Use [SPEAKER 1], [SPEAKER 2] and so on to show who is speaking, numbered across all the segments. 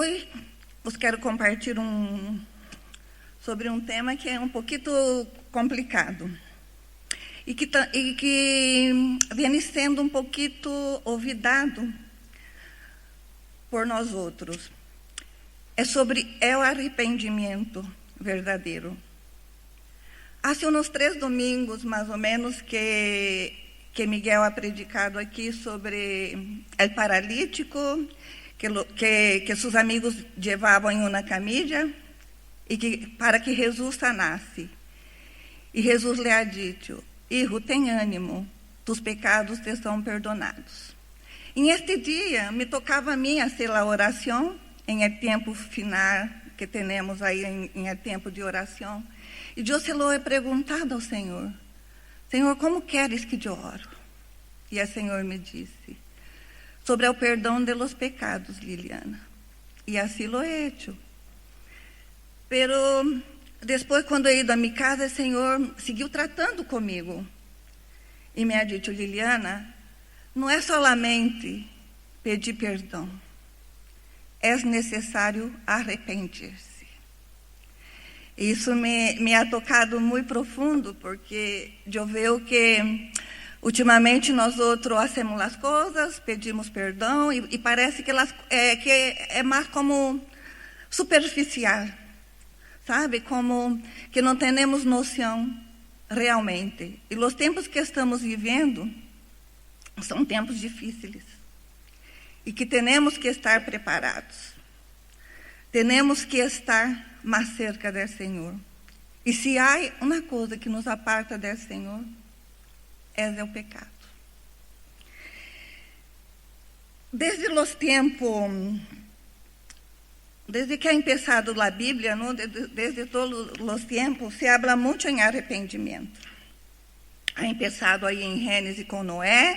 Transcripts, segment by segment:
[SPEAKER 1] Hoje eu quero compartilhar sobre um tema que é um pouquinho complicado e que vem sendo um pouquinho olvidado por nós outros. É sobre o arrependimento verdadeiro. Há uns 3 domingos, mais ou menos, que Miguel ha predicado aqui sobre o paralítico, que seus amigos levavam em uma camilla e para que Jesus sanasse. E Jesus lhe ha dito: Hijo, tem ânimo, tus pecados te são perdonados. E este dia me tocava a mim fazer a oração em el tempo final que temos aí em el tempo de oração. E eu se lo he perguntado ao Senhor: Senhor, como queres que eu oro? E o Senhor me disse: sobre o perdão de los pecados, Liliana. E assim lo he hecho. Pero depois, quando eu ido a minha casa, o Senhor seguiu tratando comigo. E me ha dito: Liliana, não é solamente pedir perdão, é necessário arrepender-se. Isso me ha tocado muito profundo, porque eu vejo que ultimamente nós outros hacemos as coisas, pedimos perdão e parece que é mais como superficial, sabe? Como que não temos noção realmente. E os tempos que estamos vivendo são tempos difíceis e que temos que estar preparados. Temos que estar mais cerca do Senhor. E se há uma coisa que nos aparta do Senhor, é o pecado. Desde os tempos, desde que ha empezado a Bíblia, não? Desde todos os tempos, se habla muito em arrependimento. Ha empezado aí em Gênesis com Noé,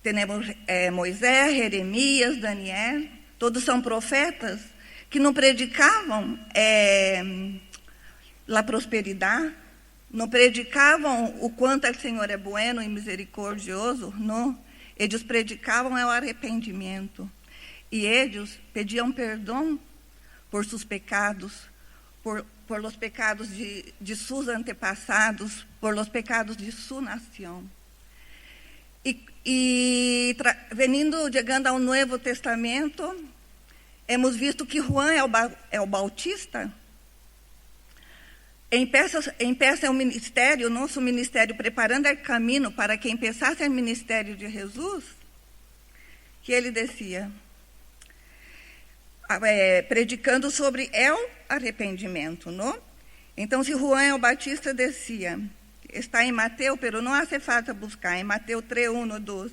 [SPEAKER 1] temos Moisés, Jeremias, Daniel, todos são profetas que não predicavam a prosperidade, não predicavam o quanto o Senhor é bueno e misericordioso, não. Eles predicavam o arrependimento. E eles pediam perdão por seus pecados, por os pecados de seus antepassados, por os pecados de sua nação. Chegando ao Novo Testamento, hemos visto que Juan é o Bautista. Empieza o ministério, nosso ministério, preparando o caminho para que empezasse o ministério de Jesus, que ele descia, predicando sobre o arrependimento, não? Então, se Juan o Batista descia, está em Mateus, pero não hace falta buscar, em Mateus 3, 1, 2,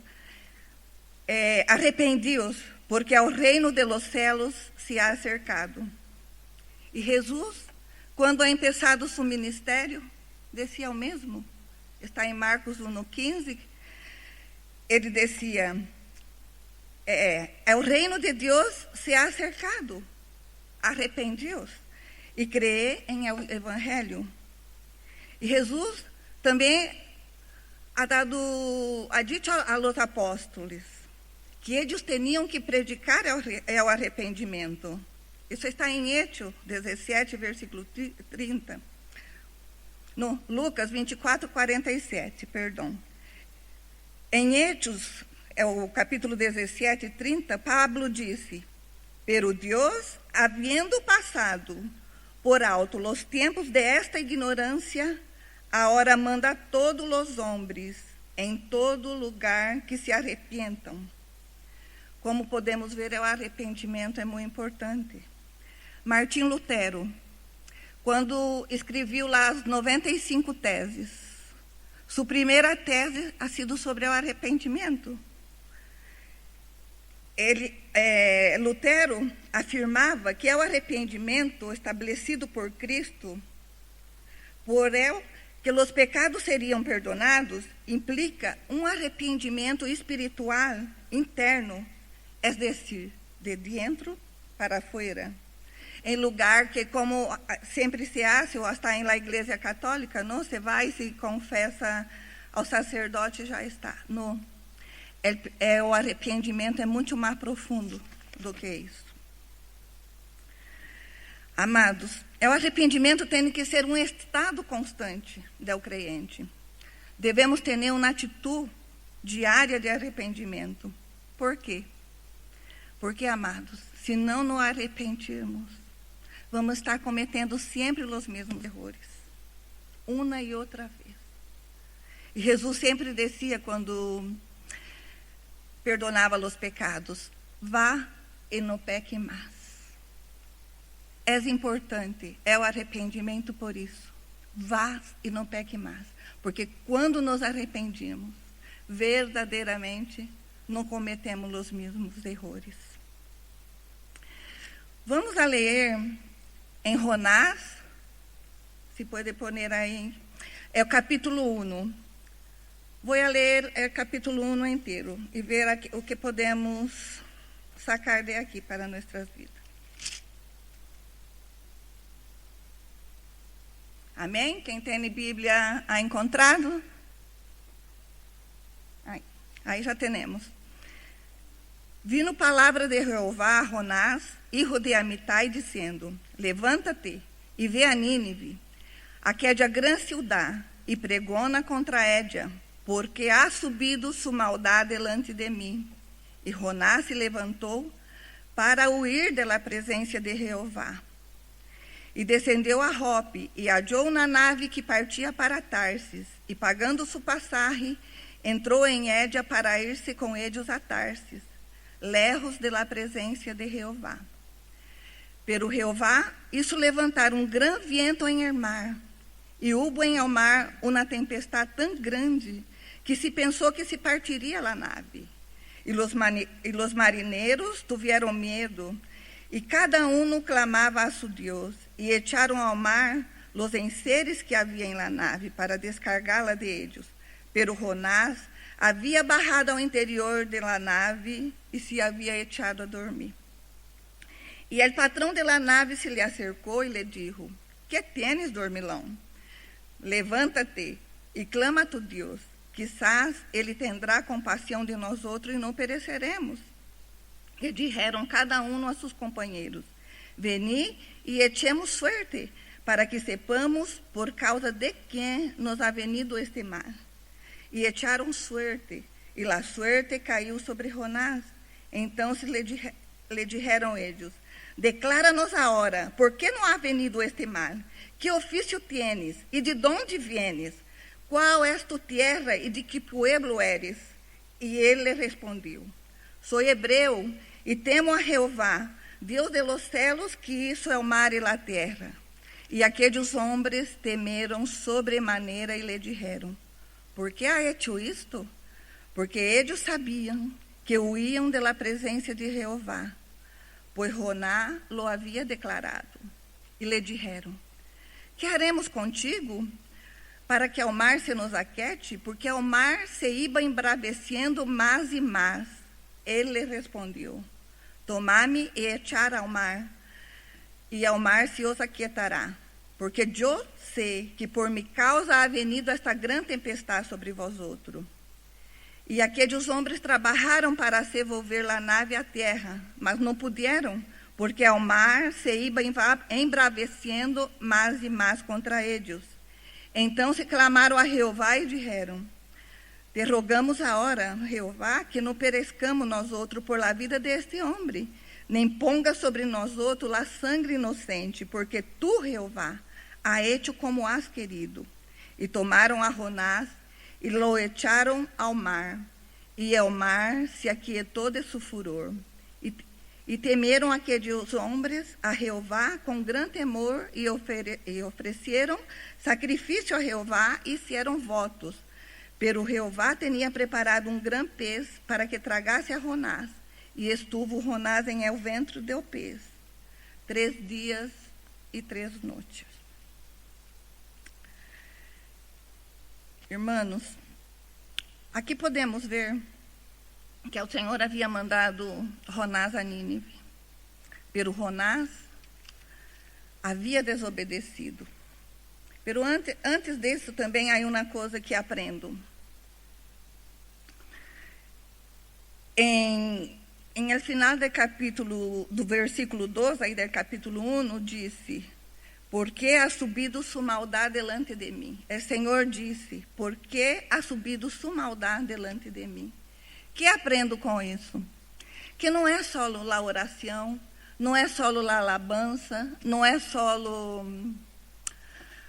[SPEAKER 1] arrependios, porque o reino de los cielos se ha acercado. E Jesus, quando ha empezado seu ministério, descia o mesmo. Está em Marcos 1:15. Ele descia: o reino de Deus se ha acercado. Arrependios e crê em o Evangelho. E Jesus também ha dito a los apóstolos que eles tinham que predicar o arrependimento. Isso está em Hechos 17, versículo 30. No, Lucas 24, 47, perdão. Em Hechos, o capítulo 17, 30, Pablo disse: Pero Deus, havendo passado por alto os tempos de esta ignorância, agora manda a todos os homens, em todo lugar, que se arrepentam. Como podemos ver, o arrependimento é muito importante. Martim Lutero, quando escreveu lá as 95 teses, sua primeira tese ha sido sobre o arrependimento. Lutero afirmava que o arrependimento estabelecido por Cristo, que os pecados seriam perdonados, implica um arrependimento espiritual interno, é decir, de dentro para fora. Em lugar que, como sempre se hace, ou está em la Igreja Católica, não? Você vai e se confessa ao sacerdote e já está. Não. O arrependimento é muito mais profundo do que isso. Amados, o arrependimento tem que ser um estado constante do crente. Devemos ter uma atitude diária de arrependimento. Por quê? Porque, amados, se não nos arrependirmos, vamos estar cometendo sempre os mesmos erros, uma e outra vez. E Jesus sempre dizia, quando perdonava os pecados, vá e não peque mais. É importante, o arrependimento por isso. Vá e não peque mais. Porque quando nos arrependemos, verdadeiramente não cometemos os mesmos erros. Vamos a ler em Jonás, se pode pôr aí, é o capítulo 1. Vou ler o capítulo 1 inteiro e ver aqui, o que podemos sacar de aqui para nossas vidas. Amém? Quem tem Bíblia ha encontrado? Aí já temos. Vindo palavra de Jeová a Jonás, hijo de Amitai, dizendo: levanta-te e vê a Nínive, aquela a grande cidade, e pregona contra ella, porque ha subido sua maldade delante de mim. E Jonás se levantou para huir da presença de Jeová. E descendeu a Jope, e hallou na nave que partia para Tarsis, e pagando sua passagem, entrou em ella para ir-se com eles a Tarsis, lejos de la presença de Jeová. Pero Jeová hizo levantar um grande viento em el mar, e hubo em el mar uma tempestade tão grande, que se pensou que se partiria a nave. E los marineiros tiveram medo, e cada um clamava a seu Deus, e echaram ao mar los enseres que havia em la nave, para descargá-la de ellos. Pero Jonás havia barrado ao interior de la nave, e se havia echado a dormir. E el patrão de la nave se lhe acercou e lhe dijo: que tienes, dormilão? Levanta-te e clama a tu Deus, quizás ele tendrá compaixão de nós outros e não pereceremos. E disseram cada um a seus companheiros: veni e echemos suerte, para que sepamos por causa de quem nos ha venido este mal. E echaram suerte, e la suerte caiu sobre Jonás. Então se lhe disseram eles: declara-nos agora, por que não ha venido este mal? Que ofício tienes, e de onde vienes? Qual és tu terra, e de que pueblo eres? E ele respondeu: sou hebreu, e temo a Jeová, Deus de los céus, que hizo el mar e la terra. E aqueles homens temeram sobremaneira e lhe disseram: por que ha hecho isto? Porque eles sabiam que huíam de la presença de Jeová, pois Jonás lo havia declarado. E lhe disseram: que haremos contigo, para que ao mar se nos aquete? Porque ao mar se iba embravecendo mais e mais. Ele respondeu: tomai-me e echar ao mar, e ao mar se os aquietará. Porque eu sei que por minha causa ha venido esta grande tempestade sobre vós outros. E aqueles homens trabalharam para se volver a nave à terra, mas não puderam, porque ao mar se iba embravecendo mais e mais contra eles. Então se clamaram a Jeová e disseram: te rogamos agora, Jeová, que não pereçamos nós outros por la vida deste homem, nem ponga sobre nós outros a sangue inocente, porque tu, Jeová, ha hecho como has querido. E tomaram a Jonás e lo echaram ao mar, e o mar se aquietou de seu furor. E temeram aqueles homens a Jeová com grande temor, e ofereceram sacrifício a Jeová e hicieron votos. Pero Jeová tinha preparado um grande pez para que tragasse a Jonás, e estuvo Jonás em el ventre do pez 3 dias e 3 noites. Irmãos, aqui podemos ver que o Senhor havia mandado Jonás a Nínive, pero Jonás havia desobedecido. Pero antes disso também há uma coisa que aprendo. Em em el final do versículo 2, aí do capítulo 1, disse: ¿por qué ha subido su maldad delante de mim? O Senhor disse: ¿por qué ha subido su maldad delante de mim? Que aprendo com isso? Que não é só a oração, não é só a alabança, não é só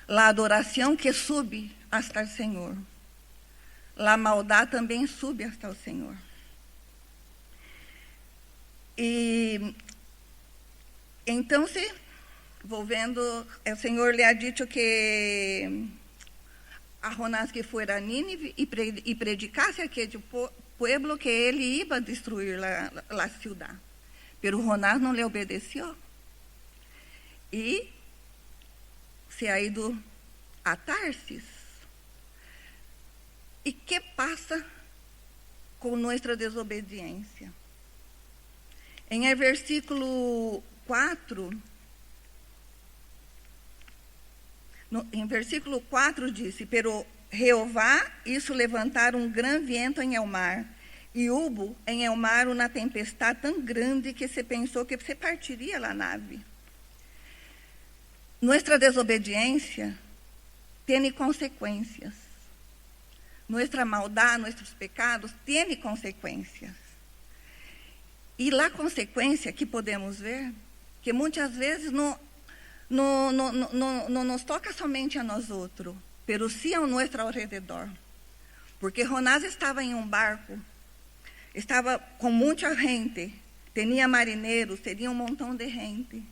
[SPEAKER 1] a adoração que sube hasta o Senhor. A maldade também sube hasta o Senhor. E então, volvendo, o Senhor lhe ha dito que a Jonás que fuera a Nínive e predicasse aquele pueblo que ele iba a destruir a cidade. Pero Jonás não lhe obedeceu. E se ha ido a Tarsis. E que passa com nossa desobediência? Em versículo 4, em versículo 4 disse: pero Jeová hizo levantar gran viento en el mar, e hubo en el mar uma tempestade tão grande que se pensou que se partiria a nave. Nossa desobediência tem consequências. Nossa maldade, nossos pecados têm consequências. E a consequência que podemos ver, que muitas vezes não nos toca somente a nós outros, pero sim ao nosso alrededor. Porque Jonás estava em barco, estava com muita gente, tinha marinheiros, teria montão de gente.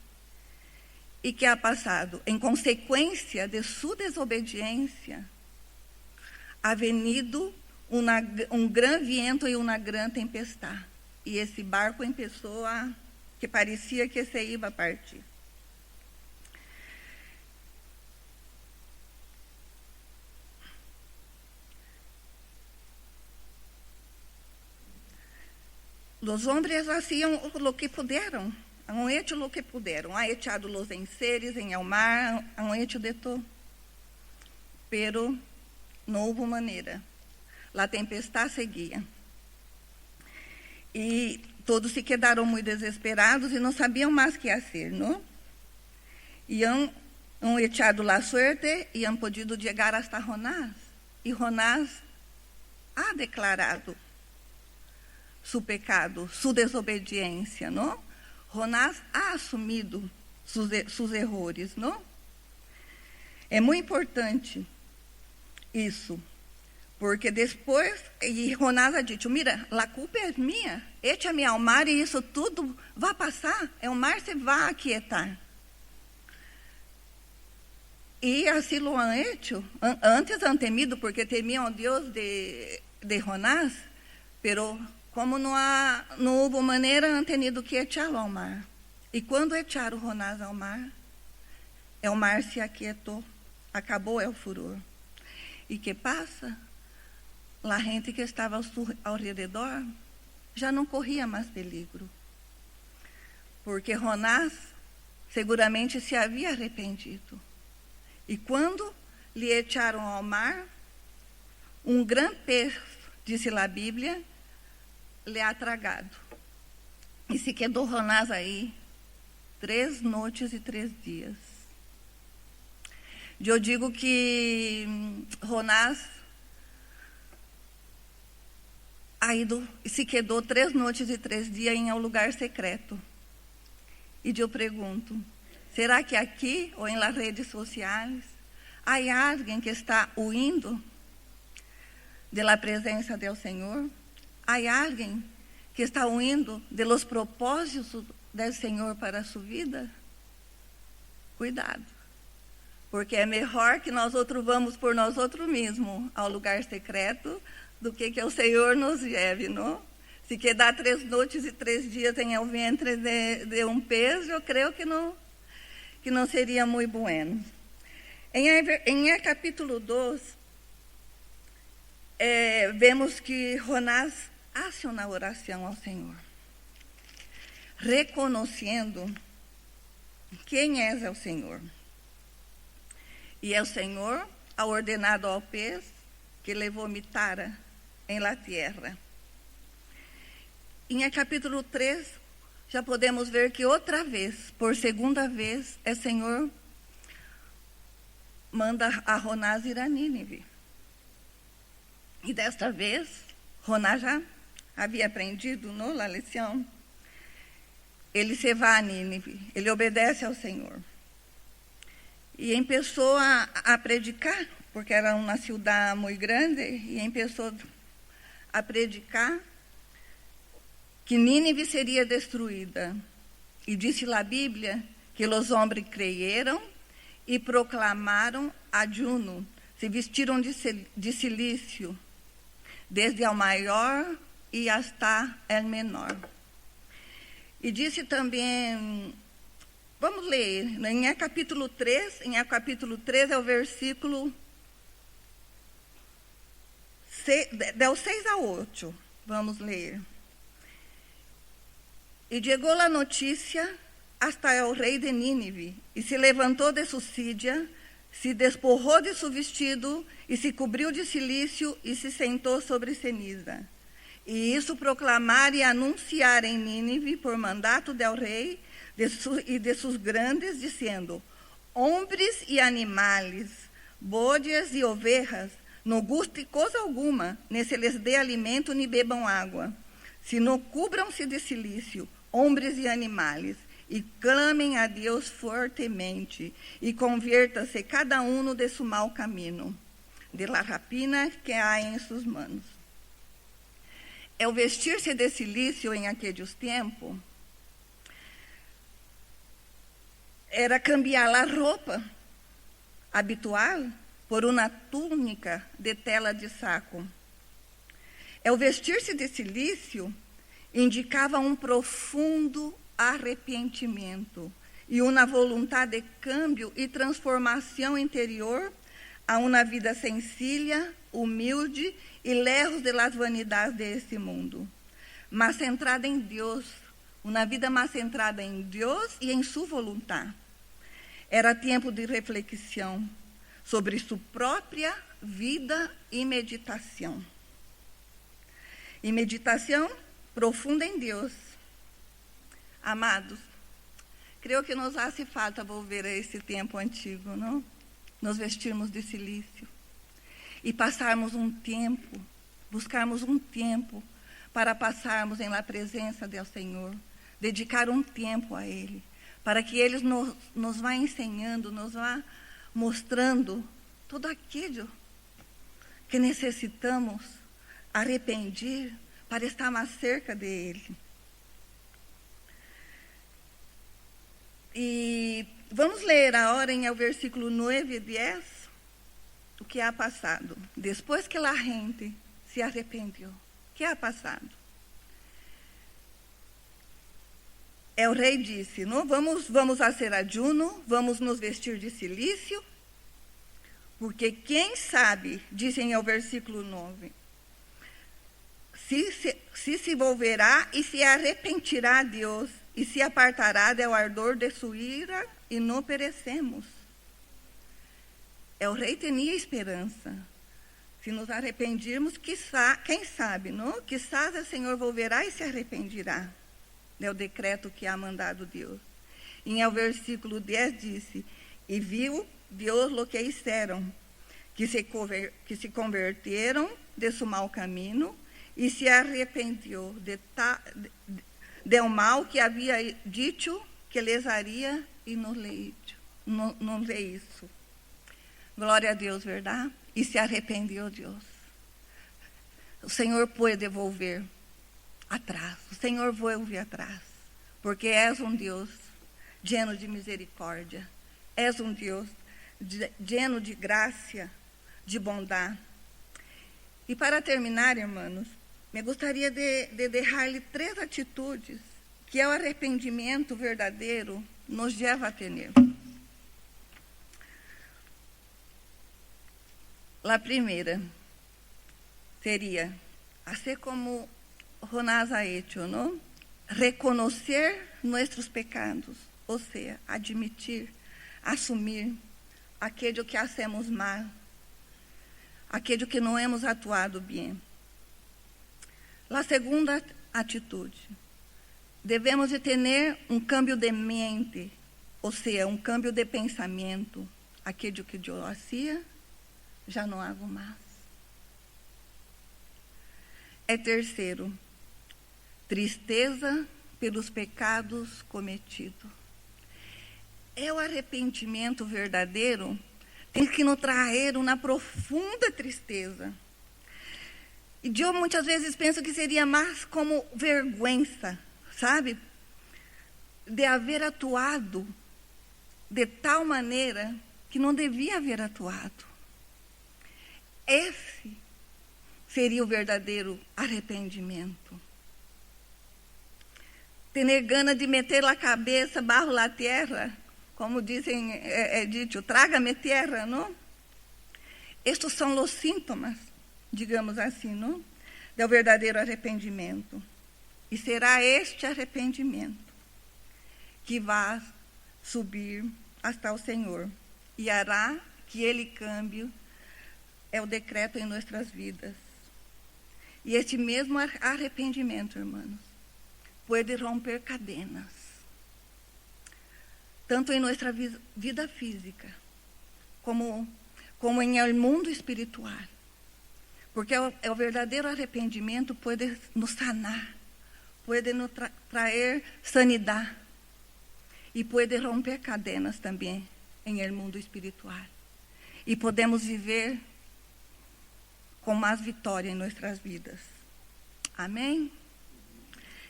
[SPEAKER 1] E que ha passado? Em consequência de sua desobediência, ha venido grande vento e uma grande tempestade. E esse barco começou que parecia que se ia partir. Os homens hacían o que puderam, han hecho lo que puderam, han echado los enseres en el mar, han hecho de todo, pero não houve maneira. A tempestade seguia. E todos se quedaram muito desesperados e não sabiam mais o que fazer, não? E han echado a suerte e han podido chegar hasta Jonás. E Jonás ha declarado seu pecado, sua desobediência, não? Jonás ha assumido seus erros, não? É muito importante isso, porque depois, e Jonás ha dito: mira, a culpa é minha, echa-me ao mar e isso tudo vai passar, o mar se vai aquietar. E assim lo han hecho, antes han temido, porque temiam a Deus de Jonás, pero como não houve maneira, han tenido que echá-lo ao mar. E quando echaram Jonás ao mar, o mar se aquietou, acabou o furor. E que passa? A gente que estava ao redor já não corria mais perigo. Porque Jonás seguramente se havia arrependido. E quando lhe echaram ao mar, grande peixe, disse a Bíblia, lhe ha tragado. E se quedou Jonás aí 3 noites e 3 dias. Eu digo que Jonás se quedou 3 noites e 3 dias em um lugar secreto. E eu pergunto: será que aqui ou em las redes sociais há alguém que está huindo da presença do Senhor? Há alguém que está huindo de los propósitos do Senhor para a sua vida? Cuidado. Porque é melhor que nós outros vamos por nós outros mesmos ao lugar secreto do que o Senhor nos leve, não? Se quedar 3 noites e 3 dias em o ventre de peixe, eu creio que não seria muito bueno. Em capítulo 2, vemos que Jonás hace uma oração ao Senhor, reconhecendo quem é o Senhor. E o Senhor ha ordenado ao peixe que le vomitara em la tierra. Em capítulo 3, já podemos ver que outra vez, por segunda vez, o Senhor manda a Jonás ir a Nínive. E desta vez, Jonás já havia aprendido, não, a lição. Ele se vai a Nínive, ele obedece ao Senhor. E começou a predicar, porque era uma cidade muito grande, e começou a predicar que Nínive seria destruída. E disse a Bíblia que os homens creyeram e proclamaram ayuno, se vestiram de silício, desde o maior e hasta o menor. E disse também, vamos ler, em capítulo 3, é o versículo 6 a 8, vamos ler. E chegou a notícia hasta o rei de Nínive, e se levantou de sua sídia, se despojou de seu vestido, e se cobriu de silício, e se sentou sobre ceniza. E isso proclamar e anunciar em Nínive, por mandato del rei e de seus grandes, dizendo: homens e animais, bodes e ovelhas, não guste coisa alguma, nem se lhes dê alimento, nem bebam água, sino cubram-se de silício, homens e animais, e clamem a Deus fortemente, e converta-se cada um de seu mau caminho, de la rapina que há em suas mãos. O vestir-se de silício em aqueles tempos era cambiar a roupa habitual por uma túnica de tela de saco. O vestir-se de silício indicava um profundo arrependimento e uma vontade de câmbio e transformação interior a uma vida sencilla, humilde e lejos de las vanidades deste mundo, mas centrada em Deus, uma vida mais centrada em Deus e em sua vontade. Era tempo de reflexão sobre sua própria vida e meditação. E meditação profunda em Deus. Amados, creio que nos hace falta volver a esse tempo antigo, não? Nos vestirmos de silício e passarmos um tempo, buscarmos um tempo para passarmos em la presença do Senhor, dedicar um tempo a Ele, para que Ele nos vá ensinando, nos vá mostrando tudo aquilo que necessitamos arrepender para estar mais cerca dEle. E vamos ler agora em o versículo 9 e 10, o que ha passado. Depois que a gente se arrependeu, o que ha passado? O rei disse, não, vamos fazer ayuno, vamos nos vestir de silício, porque quem sabe, dizem o versículo 9, se volverá e se arrepentirá a Deus, e se apartará do ardor de sua ira, e não perecemos. O rei tinha esperança. Se nos arrependirmos, quem sabe, não? Quizás o Senhor volverá e se arrependerá. É o decreto que ha mandado Deus. E o versículo 10 disse, e viu Deus lo que hicieron, que se converteram de seu mau caminho, e se arrependeu do mal que havia dito que lhes haria, e não lê isso. Glória a Deus, verdade? E se arrependeu Deus. O Senhor pode devolver atrás. O Senhor volve atrás. Porque és um Deus lleno de misericórdia. És um Deus lleno de graça, de bondade. E para terminar, irmãos, me gostaria de deixar-lhe 3 atitudes que o arrependimento verdadeiro nos leva a ter. A primeira seria, assim como Jonás ha hecho, não? Reconhecer nossos pecados, ou seja, admitir, assumir aquilo que hacemos mal, aquilo que não hemos atuado bem. A segunda atitude. Devemos de ter um câmbio de mente, ou seja, um câmbio de pensamento. Aquilo que eu fazia, já não hago mais. Terceiro, tristeza pelos pecados cometidos. O arrependimento verdadeiro tem que nos trazer uma profunda tristeza. E eu muitas vezes penso que seria mais como vergonha, sabe? De haver atuado de tal maneira que não devia haver atuado. Esse seria o verdadeiro arrependimento. Ter gana de meter a cabeça barro na terra, como dizem, dito, traga-me terra, não? Estes são os sintomas, digamos assim, não? Do verdadeiro arrependimento. E será este arrependimento que vai subir hasta o Senhor e hará que Ele cambie o decreto em nossas vidas. E este mesmo arrependimento, irmãos, pode romper cadenas, tanto em nossa vida física, como em el mundo espiritual. Porque o verdadeiro arrependimento pode nos sanar, pode nos trazer sanidade e pode romper cadenas também em el mundo espiritual. E podemos viver com mais vitória em nossas vidas. Amém?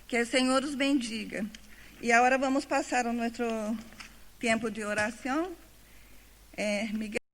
[SPEAKER 1] Que o Senhor os bendiga. E agora vamos passar o nosso tempo de oração. Miguel.